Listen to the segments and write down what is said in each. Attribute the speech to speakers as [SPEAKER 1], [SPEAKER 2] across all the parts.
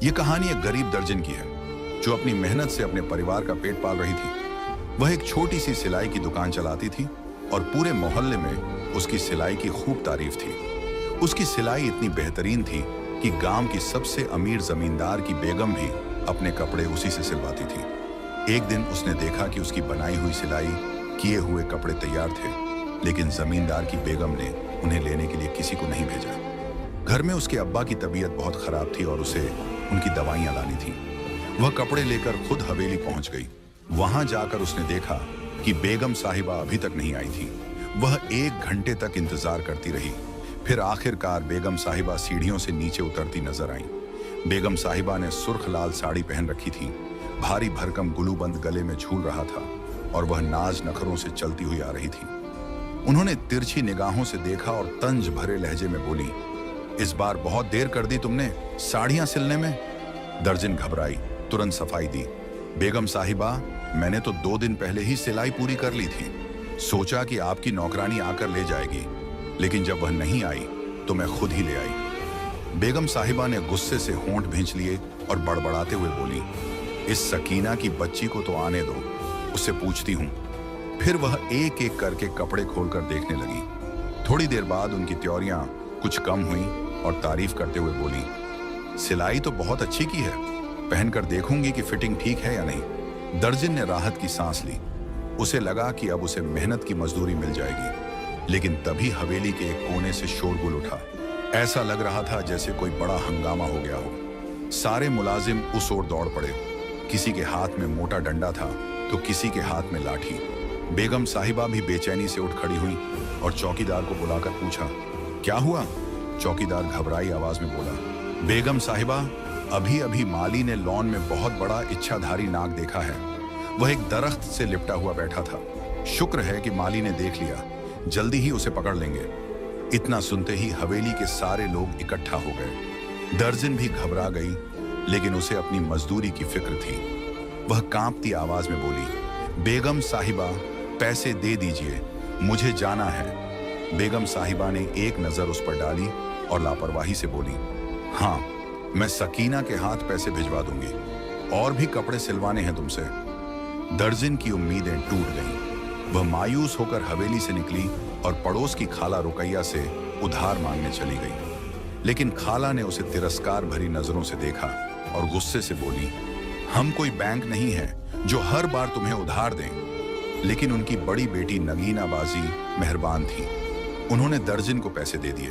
[SPEAKER 1] ये कहानी एक गरीब दर्जन की है जो अपनी मेहनत से अपने परिवार का पेट पाल रही थी। वह एक छोटी सी सिलाई की दुकान चलाती थी और पूरे मोहल्ले में उसकी सिलाई की खूब तारीफ थी। उसकी सिलाई इतनी बेहतरीन थी कि गांव की सबसे अमीर जमींदार की बेगम भी अपने कपड़े उसी से सिलवाती थी। एक दिन उसने देखा कि उसकी बनाई हुई सिलाई किए हुए कपड़े तैयार थे, लेकिन जमींदार की बेगम ने उन्हें लेने के लिए किसी को नहीं भेजा। घर में उसके अब्बा की तबीयत बहुत खराब थी और उसे उनकी दवाइयां लानी थी। वह कपड़े लेकर खुद हवेली पहुंच गई। वहां जाकर उसने देखा कि बेगम साहिबा अभी तक नहीं आई थी। वह 1 घंटे तक इंतजार करती रही। फिर आखिरकार बेगम साहिबा सीढ़ियों से नीचे उतरती नजर आई। बेगम साहिबा ने सुर्ख लाल साड़ी पहन रखी थी, भारी भरकम गुलूबंद गले में झूल रहा था और वह नाज नखरों से चलती हुई आ रही थी। उन्होंने तिरछी निगाहों से देखा और तंज भरे लहजे में बोली, इस बार बहुत देर कर दी तुमने साड़ियां सिलने में। दर्जन घबराई, तुरंत सफाई दी। बेगम साहिबा, मैंने तो 2 दिन पहले ही सिलाई पूरी कर ली थी। सोचा कि आपकी नौकरानी आकर ले जाएगी, लेकिन जब वह नहीं आई तो मैं खुद ही ले आई। बेगम साहिबा ने गुस्से से होंठ भींच लिए और बड़बड़ाते हुए बोली, इस सकीना की बच्ची को तो आने दो, उससे पूछती हूँ। फिर वह एक एक करके कपड़े खोलकर देखने लगी। थोड़ी देर बाद उनकी त्योरियां कुछ कम हुई और तारीफ करते हुए बोली, सिलाई तो बहुत अच्छी की है, पहनकर देखूंगी कि फिटिंग ठीक है या नहीं। दर्जन ने राहत की सांस ली। उसे लगा कि अब उसे मेहनत की मजदूरी मिल जाएगी। लेकिन तभी हवेली के एक कोने से शोरगुल उठा। ऐसा लग रहा था जैसे कोई बड़ा हंगामा हो गया हो। सारे मुलाजिम उस ओर दौड़ पड़े। किसी के हाथ में मोटा डंडा था तो किसी के हाथ में लाठी। बेगम साहिबा भी बेचैनी से उठ खड़ी हुई और चौकीदार को बुलाकर पूछा, क्या हुआ? चौकीदार घबराई आवाज में बोला, बेगम साहिबा, अभी अभी माली ने लॉन में बहुत बड़ा इच्छाधारी नाग देखा है। वह एक दरख्त से लिपटा हुआ बैठा था। शुक्र है कि माली ने देख लिया, जल्दी ही उसे पकड़ लेंगे। इतना सुनते ही हवेली के सारे लोग इकट्ठा हो गए। दर्जन भी घबरा गई, लेकिन उसे अपनी मजदूरी की फिक्र थी। वह कांपती आवाज में बोली, बेगम साहिबा, पैसे दे दीजिए, मुझे जाना है। बेगम साहिबा ने एक नजर उस पर डाली और लापरवाही से बोली, हाँ, मैं सकीना के हाथ पैसे भिजवा दूंगी, और भी कपड़े सिलवाने हैं तुमसे। दर्जन की उम्मीदें टूट गईं। वह मायूस होकर हवेली से निकली और पड़ोस की खाला रुकैया से उधार मांगने चली गई। लेकिन खाला ने उसे तिरस्कार भरी नजरों से देखा और गुस्से से बोली, हम कोई बैंक नहीं है जो हर बार तुम्हें उधार दें। लेकिन उनकी बड़ी बेटी नगीना बाजी मेहरबान थी। उन्होंने दर्जन को पैसे दे दिए।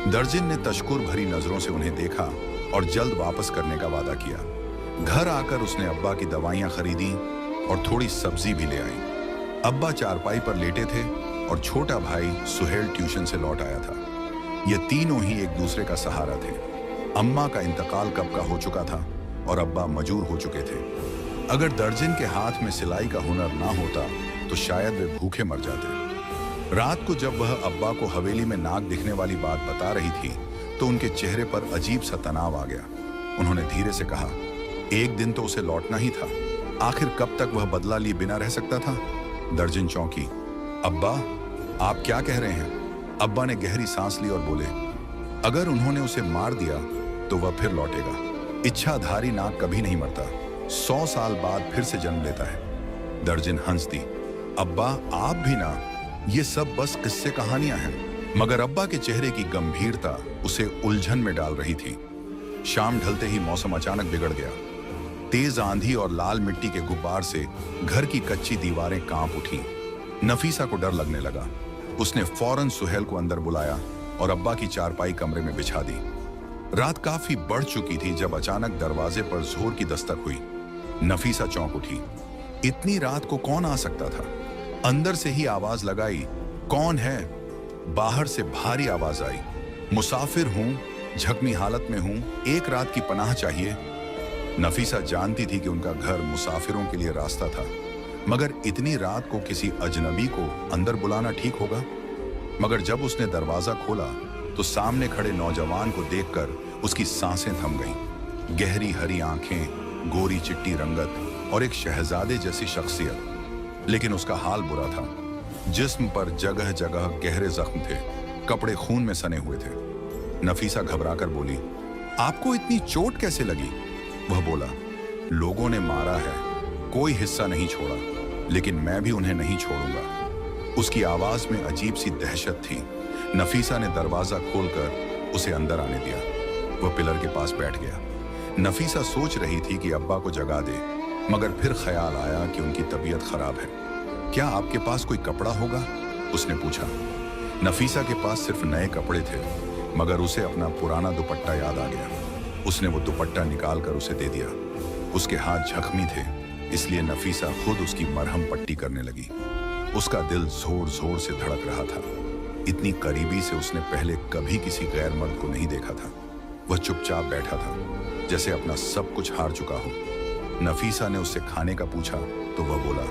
[SPEAKER 1] दर्जन ने तशकुर भरी नजरों से उन्हें देखा और जल्द वापस करने का वादा किया। घर आकर उसने अब्बा की दवाइयां खरीदी और थोड़ी सब्जी भी ले आई। अब्बा चारपाई पर लेटे थे और छोटा भाई सुहेल ट्यूशन से लौट आया था। ये तीनों ही एक दूसरे का सहारा थे। अम्मा का इंतकाल कब का हो चुका था और अब्बा मजूर हो चुके थे। अगर दर्जन के हाथ में सिलाई का हुनर ना होता तो शायद वे भूखे मर जाते। रात को जब वह अब्बा को हवेली में नाग दिखने वाली बात बता रही थी तो उनके चेहरे पर अजीब सा तनाव आ गया। उन्होंने धीरे से कहा, एक दिन तो उसे लौटना ही था, आखिर कब तक वह बदला लिए बिना रह सकता था? दर्जन चौंकी। अब्बा, आप क्या कह रहे हैं? अब्बा ने गहरी सांस ली और बोले, अगर उन्होंने उसे मार दिया तो वह फिर लौटेगा। इच्छाधारी नाग कभी नहीं मरता, 100 साल बाद फिर से जन्म लेता है। दर्जन हंस दी। अब्बा, आप भी ना, ये सब बस किस्से कहानियां हैं। मगर अब्बा के चेहरे की गंभीरता उसे उलझन में डाल रही थी। शाम ढलते ही मौसम अचानक बिगड़ गया। तेज आंधी और लाल मिट्टी के गुब्बार से घर की कच्ची दीवारें कांप उठी। नफीसा को डर लगने लगा। उसने फौरन सुहेल को अंदर बुलाया और अब्बा की चारपाई कमरे में बिछा दी। रात काफी बढ़ चुकी थी जब अचानक दरवाजे पर जोर की दस्तक हुई। नफीसा चौंक उठी। इतनी रात को कौन आ सकता था? अंदर से ही आवाज लगाई, कौन है? बाहर से भारी आवाज आई, मुसाफिर हूं, झकमी हालत में हूं, एक रात की पनाह चाहिए। नफीसा जानती थी कि उनका घर मुसाफिरों के लिए रास्ता था, मगर इतनी रात को किसी अजनबी को अंदर बुलाना ठीक होगा? मगर जब उसने दरवाजा खोला तो सामने खड़े नौजवान को देखकर उसकी सांसें थम गईं। गहरी हरी आंखें, गोरी चिट्टी रंगत और एक शहजादे जैसी शख्सियत। लेकिन उसका हाल बुरा था। जिस्म पर जगह जगह गहरे जख्म थे, कपड़े खून में सने हुए थे। नफीसा घबराकर बोली, आपको इतनी चोट कैसे लगी? वह बोला, लोगों ने मारा है, कोई हिस्सा नहीं छोड़ा, लेकिन मैं भी उन्हें नहीं छोड़ूंगा। उसकी आवाज में अजीब सी दहशत थी। नफीसा ने दरवाजा खोलकर उसे अंदर आने दिया। वह पिलर के पास बैठ गया। नफीसा सोच रही थी कि अब्बा को जगा दे, मगर फिर ख्याल आया कि उनकी तबीयत खराब है। क्या आपके पास कोई कपड़ा होगा? उसने पूछा। नफीसा के पास सिर्फ नए कपड़े थे, मगर उसे अपना पुराना दुपट्टा याद आ गया। उसने वो दुपट्टा निकालकर उसे दे दिया। उसके हाथ जख्मी थे, इसलिए नफीसा खुद उसकी मरहम पट्टी करने लगी। उसका दिल जोर जोर से धड़क रहा था। इतनी करीबी से उसने पहले कभी किसी गैर मर्द को नहीं देखा था। वह चुपचाप बैठा था, जैसे अपना सब कुछ हार चुका हो। नफीसा ने उससे खाने का पूछा तो वह बोला,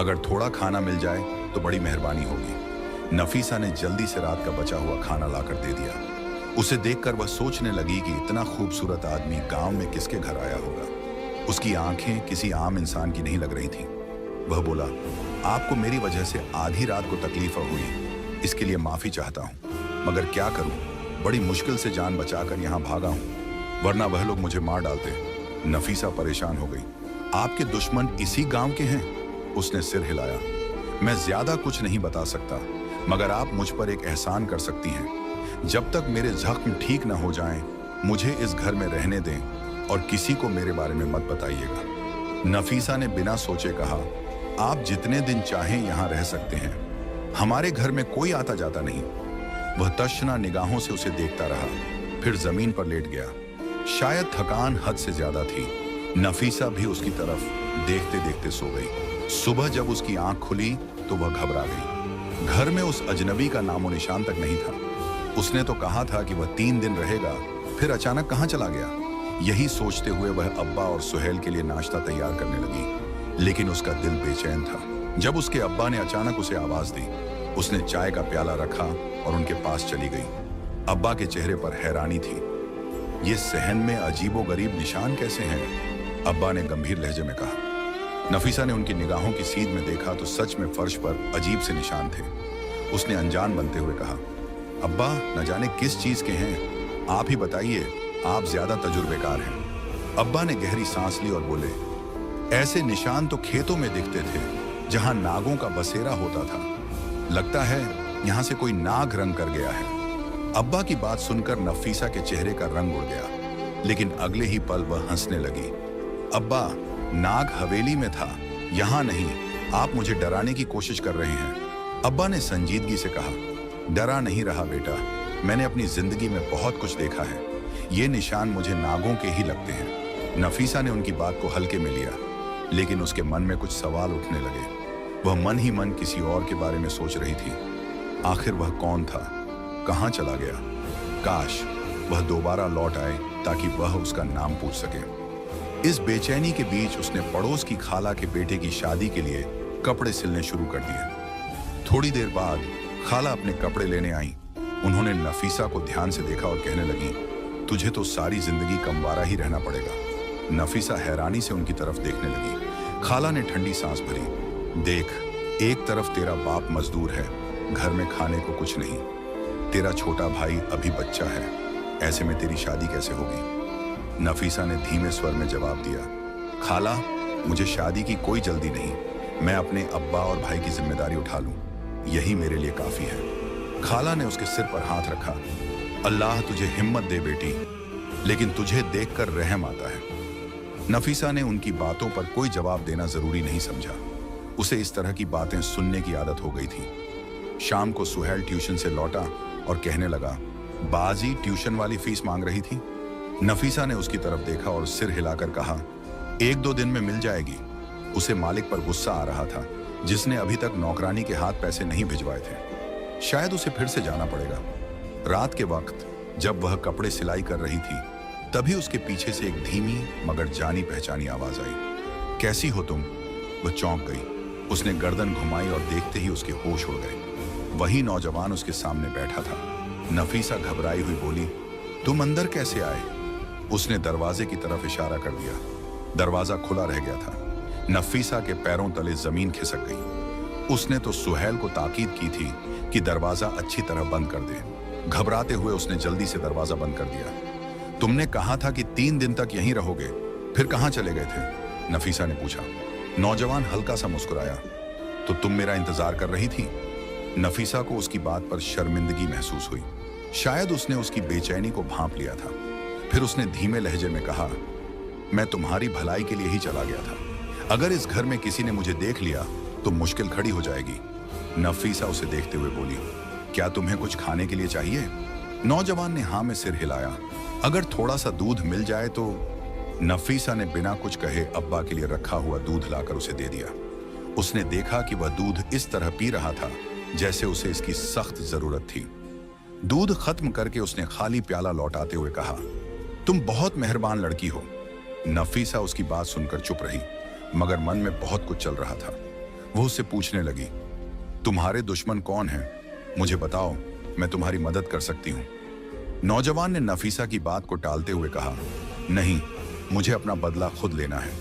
[SPEAKER 1] अगर थोड़ा खाना मिल जाए तो बड़ी मेहरबानी होगी। नफीसा ने जल्दी से रात का बचा हुआ खाना लाकर दे दिया। उसे देखकर वह सोचने लगी कि इतना खूबसूरत आदमी गांव में किसके घर आया होगा। उसकी आंखें किसी आम इंसान की नहीं लग रही थीं। वह बोला, आपको मेरी वजह से आधी रात को तकलीफ हुई, इसके लिए माफी चाहता हूँ, मगर क्या करूँ, बड़ी मुश्किल से जान बचाकर यहाँ भागा हूँ, वरना वह लोग मुझे मार डालते। नफीसा परेशान हो गई। आपके दुश्मन इसी गांव के हैं? उसने सिर हिलाया। मैं ज्यादा कुछ नहीं बता सकता, मगर आप मुझ पर एक एहसान कर सकती हैं। जब तक मेरे जख्म ठीक न हो जाएं, मुझे इस घर में रहने दें और किसी को मेरे बारे में मत बताइएगा। नफीसा ने बिना सोचे कहा, आप जितने दिन चाहें यहाँ रह सकते हैं, हमारे घर में कोई आता जाता नहीं। वह तशना निगाहों से उसे देखता रहा, फिर जमीन पर लेट गया। शायद थकान हद से ज्यादा थी। नफीसा भी उसकी तरफ देखते देखते सो गई। सुबह जब उसकी आंख खुली तो वह घबरा गई। घर में उस अजनबी का नामो निशान तक नहीं था। उसने तो कहा था कि वह 3 दिन रहेगा, फिर अचानक कहाँ चला गया? यही सोचते हुए वह अब्बा और सुहेल के लिए नाश्ता तैयार करने लगी, लेकिन उसका दिल बेचैन था। जब उसके अब्बा ने अचानक उसे आवाज दी, उसने चाय का प्याला रखा और उनके पास चली गई। अब्बा के चेहरे पर हैरानी थी। ये सहन में अजीबोगरीब निशान कैसे हैं? अब्बा ने गंभीर लहजे में कहा। नफीसा ने उनकी निगाहों की सीध में देखा तो सच में फर्श पर अजीब से निशान थे। उसने अनजान बनते हुए कहा, अब्बा न जाने किस चीज के हैं, आप ही बताइए, आप ज्यादा तजुर्बेकार हैं। अब्बा ने गहरी सांस ली और बोले, ऐसे निशान तो खेतों में दिखते थे, जहां नागों का बसेरा होता था। लगता है यहां से कोई नाग रंग कर गया है। अब्बा की बात सुनकर नफीसा के चेहरे का रंग उड़ गया, लेकिन अगले ही पल वह हंसने लगी। अब्बा, नाग हवेली में था, यहां नहीं। आप मुझे डराने की कोशिश कर रहे हैं। अब्बा ने संजीदगी से कहा, डरा नहीं रहा बेटा, मैंने अपनी जिंदगी में बहुत कुछ देखा है। ये निशान मुझे नागों के ही लगते हैं। नफीसा ने उनकी बात को हल्के में लिया, लेकिन उसके मन में कुछ सवाल उठने लगे। वह मन ही मन किसी और के बारे में सोच रही थी। आखिर वह कौन था? कहाँ चला गया? काश वह दोबारा लौट आए ताकि वह उसका नाम पूछ सके। इस बेचैनी के बीच उसने पड़ोस की खाला के बेटे की शादी के लिए कपड़े सिलने शुरू कर दिए। थोड़ी देर बाद खाला अपने कपड़े लेने आई। उन्होंने नफीसा को ध्यान से देखा और कहने लगी, तुझे तो सारी जिंदगी कमवारा ही रहना पड़ेगा। नफीसा हैरानी से उनकी तरफ देखने लगी। खाला ने ठंडी सांस भरी। देख, एक तरफ तेरा बाप मजदूर है, घर में खाने को कुछ नहीं। तेरा छोटा भाई अभी बच्चा है, ऐसे में तेरी शादी कैसे होगी? नफीसा ने धीमे स्वर में जवाब दिया, खाला, मुझे शादी की कोई जल्दी नहीं। मैं अपने अब्बा और भाई की जिम्मेदारी उठा लूं, यही मेरे लिए काफी है। खाला ने उसके सिर पर हाथ रखा। अल्लाह तुझे हिम्मत दे बेटी, लेकिन तुझे देखकर रहम आता है। नफीसा ने उनकी बातों पर कोई जवाब देना जरूरी नहीं समझा। उसे इस तरह की बातें सुनने की आदत हो गई थी। शाम को सुहेल ट्यूशन से लौटा और कहने लगा, बाजी ट्यूशन वाली फीस मांग रही थी। नफीसा ने उसकी तरफ देखा और सिर हिलाकर कहा, 1-2 दिन में मिल जाएगी। उसे मालिक पर गुस्सा आ रहा था, जिसने अभी तक नौकरानी के हाथ पैसे नहीं भिजवाए थे। शायद उसे फिर से जाना पड़ेगा। रात के वक्त जब वह कपड़े सिलाई कर रही थी, तभी उसके पीछे से एक धीमी मगर जानी पहचानी आवाज आई, कैसी हो तुम? वह चौंक गई। उसने गर्दन घुमाई और देखते ही उसके होश उड़ गए। वही नौजवान उसके सामने बैठा था। नफीसा घबराई हुई बोली, तुम अंदर कैसे आए? उसने दरवाजे की तरफ इशारा कर दिया। दरवाजा खुला रह गया था। नफीसा के पैरों तले जमीन खिसक गई। उसने तो सुहेल को ताकीद की थी कि दरवाजा अच्छी तरह बंद कर दे। घबराते हुए उसने जल्दी से दरवाजा बंद कर दिया। तुमने कहा था कि 3 दिन तक यहीं रहोगे, फिर कहाँ चले गए थे? नफीसा ने पूछा। नौजवान हल्का सा मुस्कुराया। तो तुम मेरा इंतजार कर रही थी? नफीसा को उसकी बात पर शर्मिंदगी महसूस हुई। शायद उसने उसकी बेचैनी को भांप लिया था। फिर उसने धीमे लहजे में कहा, मैं तुम्हारी भलाई के लिए ही चला गया था। अगर इस घर में किसी ने मुझे देख लिया तो मुश्किल खड़ी हो जाएगी। नफीसा उसे देखते हुए बोली, क्या तुम्हें कुछ खाने के लिए चाहिए? नौजवान ने हाँ में सिर हिलाया। अगर थोड़ा सा दूध मिल जाए तो। नफीसा ने बिना कुछ कहे अब्बा के लिए रखा हुआ दूध लाकर उसे दे दिया। उसने देखा कि वह दूध इस तरह पी रहा था जैसे उसे इसकी सख्त जरूरत थी। दूध खत्म करके उसने खाली प्याला लौटाते हुए कहा, तुम बहुत मेहरबान लड़की हो। नफीसा उसकी बात सुनकर चुप रही, मगर मन में बहुत कुछ चल रहा था। वो उससे पूछने लगी, तुम्हारे दुश्मन कौन हैं? मुझे बताओ, मैं तुम्हारी मदद कर सकती हूँ। नौजवान ने नफीसा की बात को टालते हुए कहा, नहीं, मुझे अपना बदला खुद लेना है,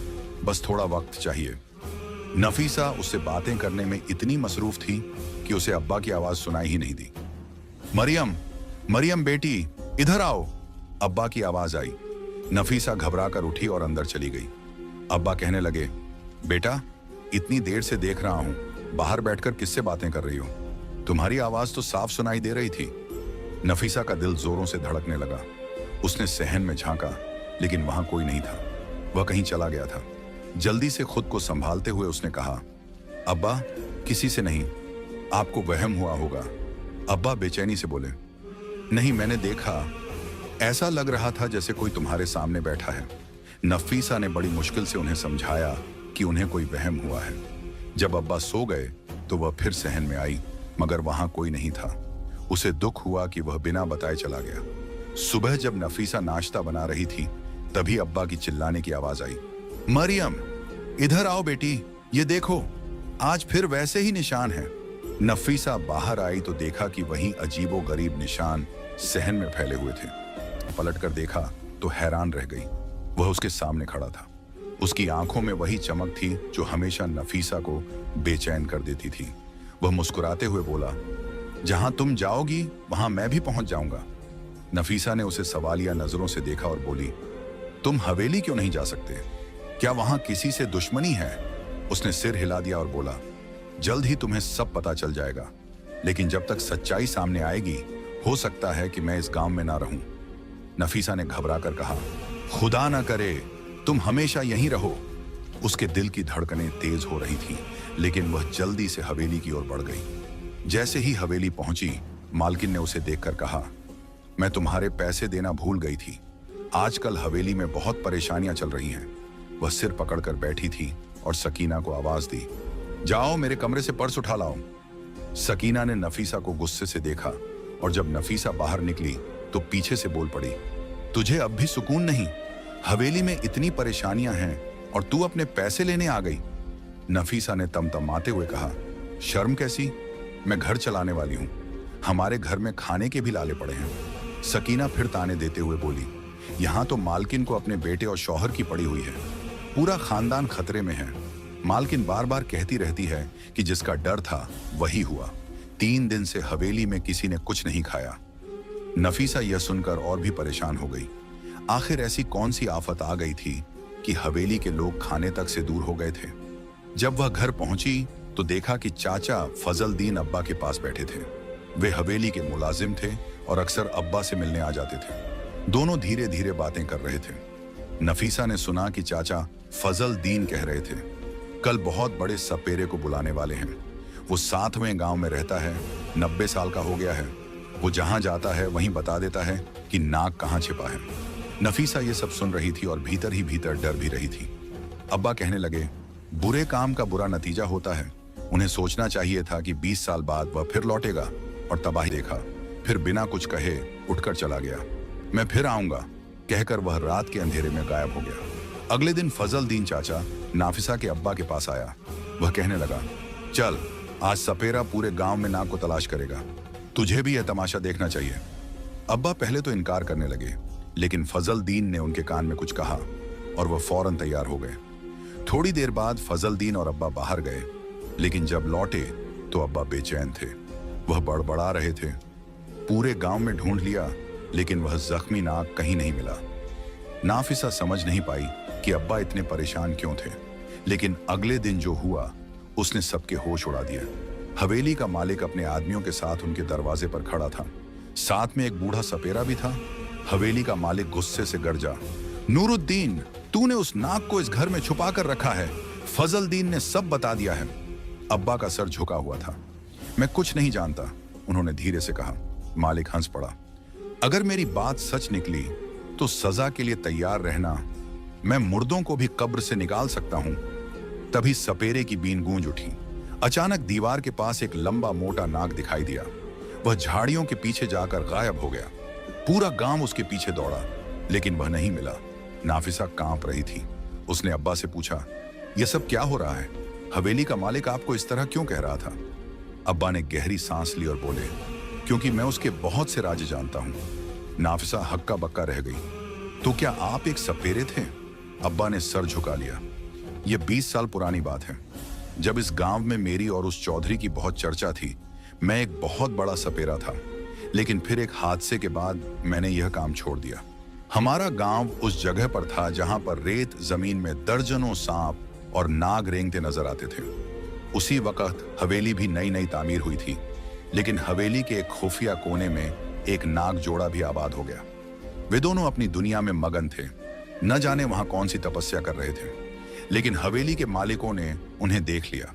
[SPEAKER 1] बस थोड़ा वक्त चाहिए। नफीसा उससे बातें करने में इतनी मसरूफ थी कि उसे अब्बा की आवाज सुनाई ही नहीं दी। मरियम, मरियम बेटी, इधर आओ। अब्बा की आवाज आई। नफीसा घबराकर उठी और अंदर चली गई। अब्बा कहने लगे, बेटा, इतनी देर से देख रहा हूं, बाहर बैठकर किससे बातें कर रही हो? तुम्हारी आवाज तो साफ सुनाई दे रही थी। नफीसा का दिल जोरों से धड़कने लगा। उसने सहन में झांका, लेकिन वहां कोई नहीं था। वह कहीं चला गया था। जल्दी से खुद को संभालते हुए उसने कहा, अब्बा, किसी से नहीं, आपको वहम हुआ होगा। अब्बा बेचैनी से बोले, नहीं, मैंने देखा, ऐसा लग रहा था जैसे कोई तुम्हारे सामने बैठा है। नफीसा ने बड़ी मुश्किल से उन्हें समझाया कि उन्हें कोई वहम हुआ है। जब अब्बा सो गए तो वह फिर सहन में आई, मगर वहां कोई नहीं था। उसे दुख हुआ कि वह बिना बताए चला गया। सुबह जब नफीसा नाश्ता बना रही थी, तभी अब्बा की चिल्लाने की आवाज आई, मरियम, इधर आओ बेटी, ये देखो, आज फिर वैसे ही निशान हैं। नफीसा बाहर आई तो देखा कि वहीं अजीबो गरीब निशान सहन में फैले हुए थे। पलटकर देखा तो हैरान रह गई। वह उसके सामने खड़ा था। उसकी आंखों में वही चमक थी जो हमेशा नफीसा को बेचैन कर देती थी। वह मुस्कुराते हुए बोला, जहां तुम जाओगी वहां मैं भी पहुंच जाऊंगा। नफीसा ने उसे सवालिया नजरों से देखा और बोली, तुम हवेली क्यों नहीं जा सकते? क्या वहां किसी से दुश्मनी है? उसने सिर हिला दिया और बोला, जल्द ही तुम्हें सब पता चल जाएगा, लेकिन जब तक सच्चाई सामने आएगी हो सकता है कि मैं इस गांव में ना रहूं। नफीसा ने घबराकर कहा, खुदा ना करे तुम हमेशा यहीं रहो। उसके दिल की धड़कनें तेज हो रही थीं, लेकिन वह जल्दी से हवेली की ओर बढ़ गई। जैसे ही हवेली पहुंची, मालकिन ने उसे देखकर कहा, मैं तुम्हारे पैसे देना भूल गई थी। आजकल हवेली में बहुत परेशानियां चल रही हैं। वह सिर पकड़कर बैठी थी और सकीना को आवाज दी, जाओ मेरे कमरे से पर्स उठा लाओ। सकीना ने नफीसा को गुस्से से देखा और जब नफीसा बाहर निकली तो पीछे से बोल पड़ी, तुझे अब भी सुकून नहीं? हवेली में इतनी परेशानियां हैं और तू अपने पैसे लेने आ गई। नफीसा ने तमतमाते हुए कहा, शर्म कैसी, मैं घर चलाने वाली हूं, हमारे घर में खाने के भी लाले पड़े हैं। सकीना फिर ताने देते हुए बोली, यहां तो मालकिन को अपने बेटे और शौहर की पड़ी हुई है, पूरा खानदान खतरे में है। मालकिन बार बार कहती रहती है कि जिसका डर था वही हुआ। 3 दिन से हवेली में किसी ने कुछ नहीं खाया। नफीसा यह सुनकर और भी परेशान हो गई। आखिर ऐसी कौन सी आफत आ गई थी कि हवेली के लोग खाने तक से दूर हो गए थे। जब वह घर पहुंची तो देखा कि चाचा फजलदीन अब्बा के पास बैठे थे। वे हवेली के मुलाजिम थे और अक्सर अब्बा से मिलने आ जाते थे। दोनों धीरे धीरे बातें कर रहे थे। नफीसा ने सुना कि चाचा फजलदीन कह रहे थे, कल बहुत बड़े सपेरे को बुलाने वाले हैं। वो 7वें गांव में रहता है, 90 साल का हो गया है। वो जहां जाता है वहीं बता देता है कि नाग कहां छिपा है। नफीसा ये सब सुन रही थी और भीतर ही भीतर डर भी रही थी। अब्बा कहने लगे, बुरे काम का बुरा नतीजा होता है। उन्हें सोचना चाहिए था कि 20 साल बाद वह फिर लौटेगा और तबाही देखा। फिर बिना कुछ कहे उठकर चला गया। मैं फिर आऊंगा कहकर वह रात के अंधेरे में गायब हो गया। अगले दिन फजलदीन चाचा नाफिसा के अब्बा के पास आया। वह कहने लगा, चल आज सपेरा पूरे गांव में नाग को तलाश करेगा, तुझे भी यह तमाशा देखना चाहिए। अब्बा पहले तो इनकार करने लगे, लेकिन फजलदीन ने उनके कान में कुछ कहा और वह फौरन तैयार हो गए। थोड़ी देर बाद फजलदीन और अब्बा बाहर गए, लेकिन जब लौटे तो अब्बा बेचैन थे। वह बड़बड़ा रहे थे, पूरे गांव में ढूंढ लिया लेकिन वह जख्मी नाग कहीं नहीं मिला। नाफिसा समझ नहीं पाई कि अब्बा इतने परेशान क्यों थे, लेकिन अगले दिन जो हुआ उसने सबके होश उड़ा दिया। हवेली का मालिक अपने आदमियों के साथ उनके दरवाजे पर खड़ा था। साथ में एक बूढ़ा सपेरा भी था। हवेली का मालिक गुस्से से गरजा, नूरुद्दीन, तूने उस नाग को इस घर में छुपा कर रखा है। फजलदीन ने सब बता दिया है। अब्बा का सर झुका हुआ था। मैं कुछ नहीं जानता, उन्होंने धीरे से कहा। मालिक हंस पड़ा। अगर मेरी बात सच निकली तो सजा के लिए तैयार रहना। मैं मुर्दों को भी कब्र से निकाल सकता हूं। तभी सपेरे की बीन गूंज उठी। अचानक दीवार के पास एक लंबा मोटा नाग दिखाई दिया। वह झाड़ियों के पीछे जाकर गायब हो गया। पूरा गांव उसके पीछे दौड़ा, लेकिन वह नहीं मिला। नाफिसा कांप रही थी। उसने अब्बा से पूछा, यह सब क्या हो रहा है? हवेली का मालिक आपको इस तरह क्यों कह रहा था? अब्बा ने गहरी सांस ली और बोले, क्योंकि मैं उसके बहुत से राज जानता हूं। नाफिसा हक्का बक्का रह गई। तो क्या आप एक सपेरे थे? अब्बा ने सर झुका लिया। यह 20 साल पुरानी बात है, जब इस गांव में मेरी और उस चौधरी की बहुत चर्चा थी। मैं एक बहुत बड़ा सपेरा था, लेकिन फिर एक हादसे के बाद मैंने यह काम छोड़ दिया। हमारा गांव उस जगह पर था जहां पर रेत जमीन में दर्जनों सांप और नाग रेंगते नजर आते थे। उसी वक्त हवेली भी नई नई तामीर हुई थी, लेकिन हवेली के एक खुफिया कोने में एक नाग जोड़ा भी आबाद हो गया। वे दोनों अपनी दुनिया में मगन थे, न जाने वहां कौन सी तपस्या कर रहे थे। लेकिन हवेली के मालिकों ने उन्हें देख लिया।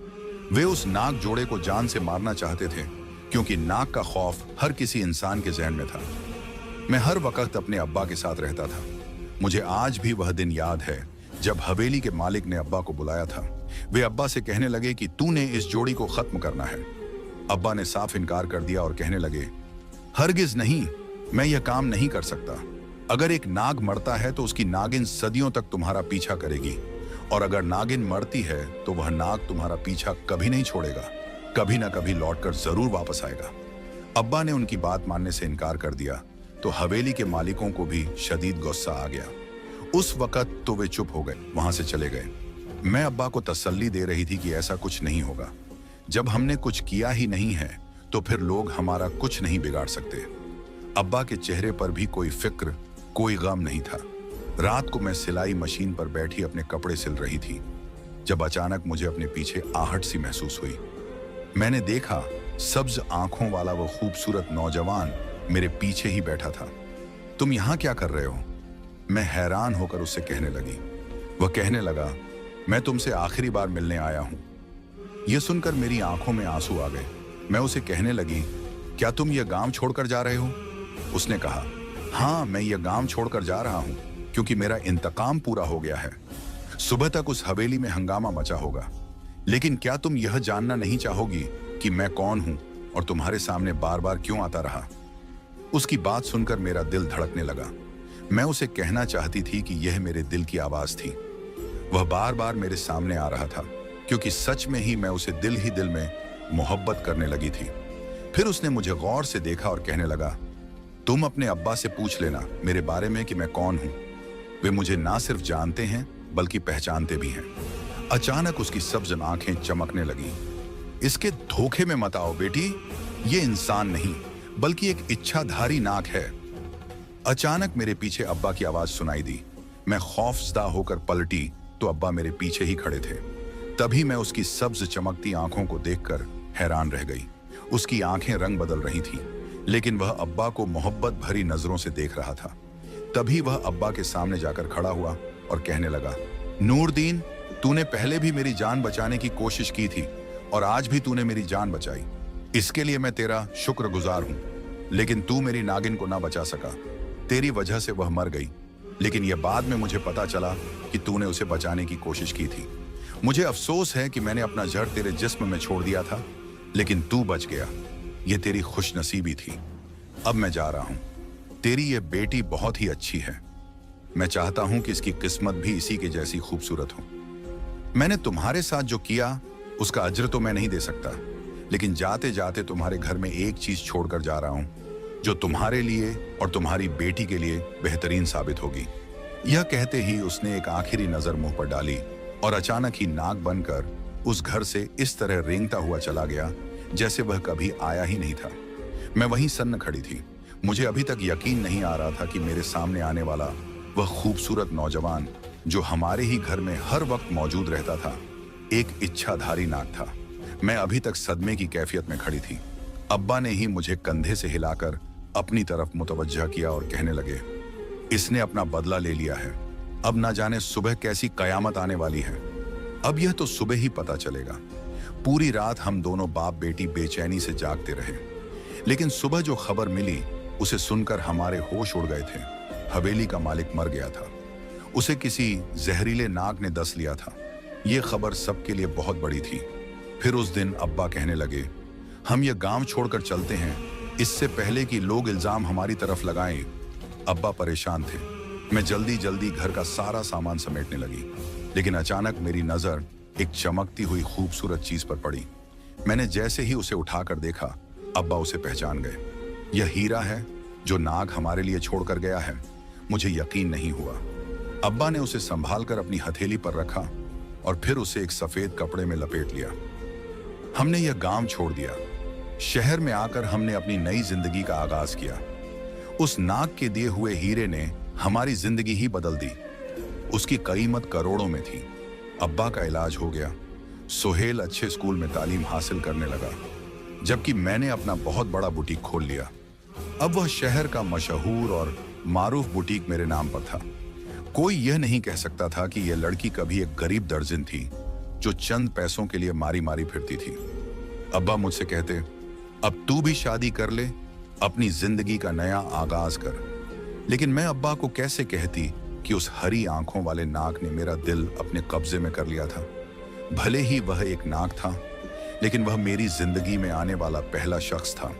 [SPEAKER 1] वे उस नाग जोड़े को जान से मारना चाहते थे, क्योंकि नाग का खौफ हर किसी इंसान के जहन में था। मैं हर वक्त अपने अब्बा के साथ रहता था। मुझे आज भी वह दिन याद है जब हवेली के मालिक ने अब्बा को बुलाया था। वे अब्बा से कहने लगे कि तूने इस जोड़ी को खत्म करना है। अब्बा ने साफ इनकार कर दिया और कहने लगे, हरगिज नहीं, मैं यह काम नहीं कर सकता। अगर एक नाग मरता है तो उसकी नागिन सदियों तक तुम्हारा पीछा करेगी, और अगर नागिन मरती है तो वह नाग तुम्हारा पीछा कभी नहीं छोड़ेगा। कभी ना कभी लौटकर जरूर वापस आएगा। अब्बा ने उनकी बात मानने से इनकार कर दिया तो हवेली के मालिकों को भी शदीद गुस्सा आ गया। उस वक्त तो वे चुप हो गए, वहां से चले गए। मैं अब्बा को तसल्ली दे रही थी कि ऐसा कुछ नहीं होगा। जब हमने कुछ किया ही नहीं है तो फिर लोग हमारा कुछ नहीं बिगाड़ सकते। अब्बा के चेहरे पर भी कोई फिक्र, कोई गम नहीं था। रात को मैं सिलाई मशीन पर बैठी अपने कपड़े सिल रही थी, जब अचानक मुझे अपने पीछे आहट सी महसूस हुई। मैंने देखा सब्ज आंखों वाला वो खूबसूरत नौजवान मेरे पीछे ही बैठा था। तुम यहां क्या कर रहे हो? मैं हैरान होकर उससे कहने लगी। वह कहने लगा, मैं तुमसे आखिरी बार मिलने आया हूं। यह सुनकर मेरी आंखों में आंसू आ गए। मैं उसे कहने लगी, क्या तुम यह गांव छोड़कर जा रहे हो? उसने कहा, हाँ, मैं यह गांव छोड़कर जा रहा हूं, क्योंकि मेरा इंतकाम पूरा हो गया है। सुबह तक उस हवेली में हंगामा मचा होगा। लेकिन क्या तुम यह जानना नहीं चाहोगी कि मैं कौन हूं और तुम्हारे सामने बार बार क्यों आता रहा? उसकी बात सुनकर मेरा दिल धड़कने लगा। मैं उसे कहना चाहती थी कि यह मेरे दिल की आवाज थी। वह बार बार मेरे सामने आ रहा था, क्योंकि सच में ही मैं उसे दिल ही दिल में मोहब्बत करने लगी थी। फिर उसने मुझे गौर से देखा और कहने लगा, तुम अपने अब्बा से पूछ लेना मेरे बारे में कि मैं कौन हूं। वे मुझे ना सिर्फ जानते हैं बल्कि पहचानते भी हैं। अचानक उसकी सब्ज आंखें चमकने लगी। इसके धोखे में मत आओ बेटी, ये इंसान नहीं बल्कि एक इच्छाधारी नाग है। अचानक मेरे पीछे अब्बा की आवाज सुनाई दी। मैं खौफजदा होकर पलटी तो अब्बा मेरे पीछे ही खड़े थे। तभी मैं उसकी सब्ज चमकती आंखों को देखकर हैरान रह गई। उसकी आंखें रंग बदल रही थीं, लेकिन वह अब्बा को मोहब्बत भरी नजरों से देख रहा था। तभी वह अब्बा के सामने जाकर खड़ा हुआ और कहने लगा, नूरदीन, तूने पहले भी मेरी जान बचाने की कोशिश की थी और आज भी तूने मेरी जान बचाई। इसके लिए मैं तेरा शुक्रगुजार हूं। लेकिन तू मेरी नागिन को ना बचा सका। तेरी वजह से वह मर गई, लेकिन यह बाद में मुझे पता चला कि तूने उसे बचाने की कोशिश की थी। मुझे अफसोस है कि मैंने अपना जहर तेरे जिस्म में छोड़ दिया था, लेकिन तू बच गया। यह तेरी खुशनसीबी थी। अब मैं जा रहा हूं। तेरी ये बेटी बहुत ही अच्छी है। मैं चाहता हूं कि इसकी किस्मत भी इसी के जैसी खूबसूरत हो। मैंने तुम्हारे साथ जो किया उसका अज्र तो मैं नहीं दे सकता, लेकिन जाते जाते तुम्हारे घर में एक चीज छोड़कर जा रहा हूं जो तुम्हारे लिए और तुम्हारी बेटी के लिए बेहतरीन साबित होगी। यह कहते ही उसने एक आखिरी नजर मुंह पर डाली और अचानक ही नाग बनकर उस घर से इस तरह रेंगता हुआ चला गया जैसे वह कभी आया ही नहीं था। मैं वहीं सन्न खड़ी थी। मुझे अभी तक यकीन नहीं आ रहा था कि मेरे सामने आने वाला वह खूबसूरत नौजवान जो हमारे ही घर में हर वक्त मौजूद रहता था, एक इच्छाधारी नाग था। मैं अभी तक सदमे की कैफियत में खड़ी थी। अब्बा ने ही मुझे कंधे से हिलाकर अपनी तरफ मुतवज्जा किया और कहने लगे, इसने अपना बदला ले लिया है, अब ना जाने सुबह कैसी कयामत आने वाली है। अब यह तो सुबह ही पता चलेगा। पूरी रात हम दोनों बाप बेटी बेचैनी से जागते रहे, लेकिन सुबह जो खबर मिली उसे सुनकर हमारे होश उड़ गए थे। हवेली का मालिक मर गया था, उसे किसी जहरीले नाग ने डस लिया था। यह खबर सबके लिए बहुत बड़ी थी। फिर उस दिन अब्बा कहने लगे, हम यह गांव छोड़कर चलते हैं, इससे पहले कि लोग इल्जाम हमारी तरफ लगाएं। अब्बा परेशान थे। मैं जल्दी जल्दी घर का सारा सामान समेटने लगी, लेकिन अचानक मेरी नजर एक चमकती हुई खूबसूरत चीज पर पड़ी। मैंने जैसे ही उसे उठाकर देखा, अब्बा उसे पहचान गए। यह हीरा है जो नाग हमारे लिए छोड़कर गया है। मुझे यकीन नहीं हुआ। अब्बा ने उसे संभालकर अपनी हथेली पर रखा और फिर उसे एक सफेद कपड़े में लपेट लिया। हमने यह गांव छोड़ दिया। शहर में आकर हमने अपनी नई जिंदगी का आगाज किया। उस नाग के दिए हुए हीरे ने हमारी जिंदगी ही बदल दी। उसकी कीमत करोड़ों में थी। अब्बा का इलाज हो गया। सुहेल अच्छे स्कूल में तालीम हासिल करने लगा, जबकि मैंने अपना बहुत बड़ा बुटीक खोल लिया। अब वह शहर का मशहूर और मारूफ बुटीक मेरे नाम पर था। कोई यह नहीं कह सकता था कि यह लड़की कभी एक गरीब दर्जिन थी जो चंद पैसों के लिए मारी मारी फिरती थी। अब्बा मुझसे कहते, अब तू भी शादी कर ले, अपनी जिंदगी का नया आगाज कर। लेकिन मैं अब्बा को कैसे कहती कि उस हरी आंखों वाले नाग ने मेरा दिल अपने कब्जे में कर लिया था। भले ही वह एक नाग था, लेकिन वह मेरी जिंदगी में आने वाला पहला शख्स था